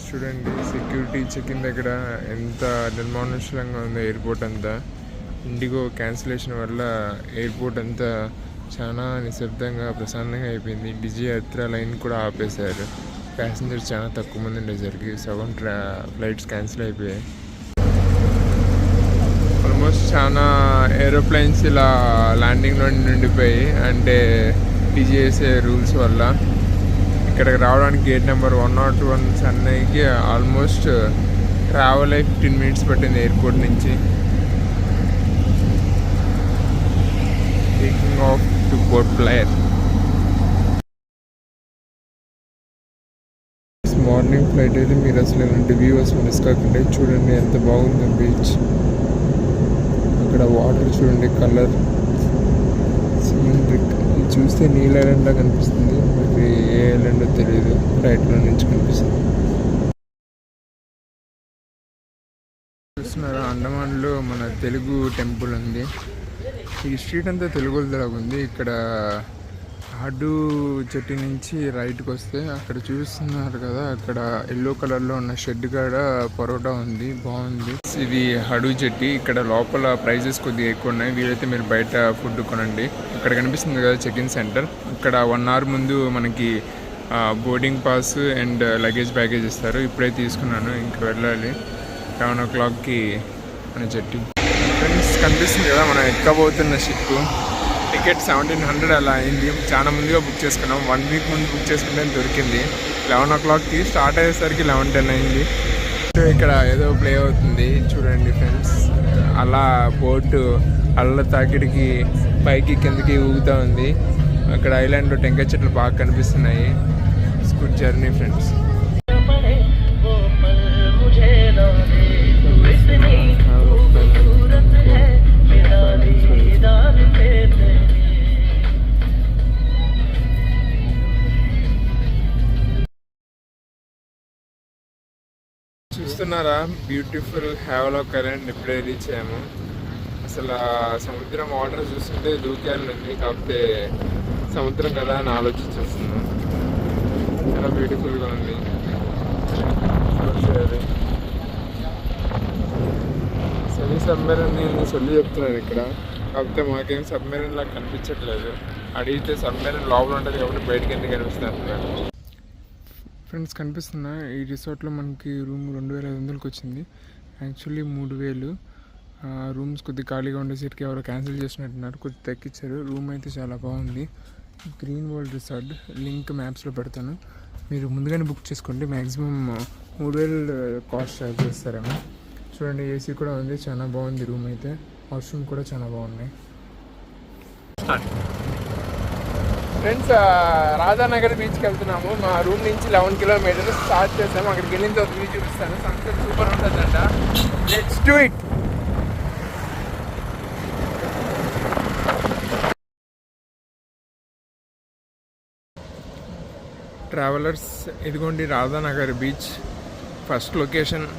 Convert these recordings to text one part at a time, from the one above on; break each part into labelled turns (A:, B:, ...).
A: చూడండి security check in దగ్గర ఎంత నిర్మానుష్యంగా ఉందో ఎయిర్పోర్ట్ అంతా. ఇండిగో క్యాన్సిలేషన్ వల్ల ఎయిర్పోర్ట్ అంతా చాలా నిశ్శబ్దంగా ప్రశాంతంగా అయిపోయింది. డిజీ యాత్ర లైన్ కూడా ఆపేశారు. ప్యాసింజర్స్ చాలా తక్కువ మంది ఉండేసరికి సగం ఫ్లైట్స్ క్యాన్సిల్ అయిపోయాయి. ఆల్మోస్ట్ చాలా ఏరోప్లైన్స్ ఇలా ల్యాండింగ్లో ఉండిపోయి, అంటే డిజిఎస్ఏ రూల్స్ వల్ల. ఇక్కడికి రావడానికి గేట్ నెంబర్ 101 చెన్నైకి ఆల్మోస్ట్ ట్రావెల్ అయి 15 minutes పట్టింది ఎయిర్పోర్ట్ నుంచి. Taking off to port Blair. Morning flight అయితే మీరు అసలు ఇలాంటి వ్యూస్ మిస్ కాకుండా చూడండి ఎంత బాగుందో బీచ్. అక్కడ వాటర్ చూడండి, కలర్ సిమెంట్రిక్. చూస్తే నీళ్ళ ఐలాండ్లా కనిపిస్తుంది, మరి ఏ ఐలాండో తెలియదు, రైట్లో నుంచి కనిపిస్తుంది. చూస్తున్నారా, అండమాన్లో మన తెలుగు టెంపుల్ ఉంది. ఈ స్ట్రీట్ అంతా తెలుగులాగా ఉంది. ఇక్కడ అడ్డు చెట్టు నుంచి రైట్కి వస్తే అక్కడ చూస్తున్నారు కదా, అక్కడ ఎల్లో కలర్లో ఉన్న షెడ్ కాడ పరోటా ఉంది, బాగుంది. ఇది హడు చెట్టు. ఇక్కడ లోపల ప్రైజెస్ కొద్దిగా ఎక్కువ ఉన్నాయి. వీలైతే మీరు బయట ఫుడ్ కొనండి. అక్కడ కనిపిస్తుంది కదా చెక్ ఇన్ సెంటర్. ఇక్కడ 1 hour ముందు మనకి boarding pass and luggage baggage ఇస్తారు. ఇప్పుడే తీసుకున్నాను, ఇంకా వెళ్ళాలి. 11 o'clockకి మన చెట్టు. ఫ్రెండ్స్ కనిపిస్తుంది కదా మనం ఎక్కబోతున్న షిప్. టికెట్ 1700 అలా అయింది. చాలా ముందుగా బుక్ చేసుకున్నాం. 1 week ముందు బుక్ చేసుకుంటే దొరికింది. 11 o'clockకి స్టార్ట్ అయ్యేసరికి 11:10 అయింది. ఇక్కడ ఏదో ప్లే అవుతుంది చూడండి ఫ్రెండ్స్. అలా బోటు అల్ల తాకిడికి పైకి కిందకి ఊగుతూ ఉంది. అక్కడ ఐలాండ్లో టెంకాయ చెట్లు బాగా కనిపిస్తున్నాయి. It's good journey friends. చూస్తున్నారా, బ్యూటిఫుల్ హ్యావ్లాక్ ఐలాండ్ ఇప్పుడే రీచ్ అయ్యాము. అసలు సముద్రం వాటర్ చూస్తుంటే దూకాలండి, కాకపోతే సముద్రం కదా అని ఆలోచించేస్తున్నాం. చాలా బ్యూటిఫుల్గా ఉంది. సెమీ సబ్మెరీన్ నేను సొల్లి చెప్తున్నాను ఇక్కడ, కాకపోతే మాకేం సబ్మెరీన్ లాగా కనిపించట్లేదు. అడిగితే సబ్మెరీన్ లోపల ఉంటుంది కాబట్టి బయటకి ఎందుకు కనిపిస్తుంది. ఫ్రెండ్స్ కనిపిస్తున్నా, ఈ రిసార్ట్లో మనకి రూమ్ 2500కి వచ్చింది. యాక్చువల్లీ 3000. రూమ్స్ కొద్దిగా ఖాళీగా ఉండేసరికి ఎవరో క్యాన్సిల్ చేసినట్టున్నారు, కొద్దిగా తగ్గించారు. రూమ్ అయితే చాలా బాగుంది. గ్రీన్ వరల్డ్ రిసార్ట్ లింక్ మ్యాప్స్లో పెడతాను, మీరు ముందుగానే బుక్ చేసుకోండి. మ్యాక్సిమం 3000 కాస్ట్ ఛార్జ్ చేస్తారేమో. చూడండి, ఏసీ కూడా ఉంది, చాలా బాగుంది రూమ్ అయితే. వాష్రూమ్ కూడా చాలా బాగున్నాయి. ఫ్రెండ్స్ రాధానగర్ బీచ్కి వెళ్తున్నాము. మా రూమ్ నుంచి 11 kilometers స్టార్ట్ చేసాము. అక్కడికి వెళ్ళిన తర్వాత వ్యూ చూపిస్తాను. సన్సెట్ సూపర్ ఉంటుందంట. Let's do it. ట్రావెలర్స్, ఇదిగోండి Radhanagar beach first location.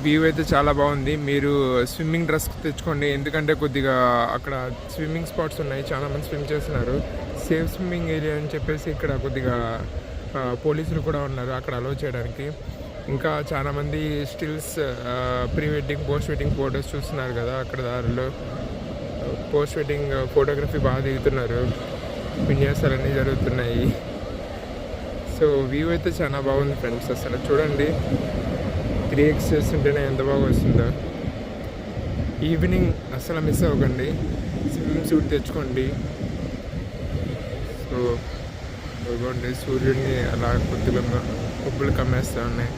A: View అయితే చాలా బాగుంది. మీరు స్విమ్మింగ్ డ్రెస్ తెచ్చుకోండి, ఎందుకంటే కొద్దిగా అక్కడ స్విమ్మింగ్ స్పాట్స్ ఉన్నాయి, చాలామంది స్విమ్ చేస్తున్నారు. సేఫ్ స్విమ్మింగ్ ఏరియా అని చెప్పేసి ఇక్కడ కొద్దిగా పోలీసులు కూడా ఉన్నారు అక్కడ అలౌ చేయడానికి. ఇంకా చాలామంది stills, pre wedding, post wedding photos చూస్తున్నారు కదా అక్కడ దారిలో. పోస్ట్ వెడ్డింగ్ ఫోటోగ్రఫీ బాగా దిగుతున్నారు, విన్యాసాలన్నీ జరుగుతున్నాయి. సో వ్యూ అయితే చాలా బాగుంది ఫ్రెండ్స్. అసలు చూడండి, 3x చేస్తుంటేనే ఎంత బాగా వస్తుందో. ఈవినింగ్ అసలు మిస్ అవ్వకండి, స్విమ్మింగ్ సూట్ తెచ్చుకోండి. సో ఇదిగోండి, సూర్యుడిని అలా కొద్దిగా కొబ్బులు కమ్మేస్తూ ఉన్నాయి.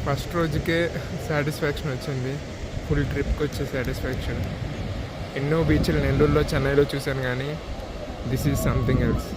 A: ఫస్ట్ రోజుకే సాటిస్ఫాక్షన్ వచ్చింది, ఫుల్ ట్రిప్కి వచ్చే సాటిస్ఫాక్షన్. ఎన్నో బీచ్లు నెల్లూరులో, చెన్నైలో చూశాను, కానీ దిస్ ఈజ్ సంథింగ్ ఎల్స్.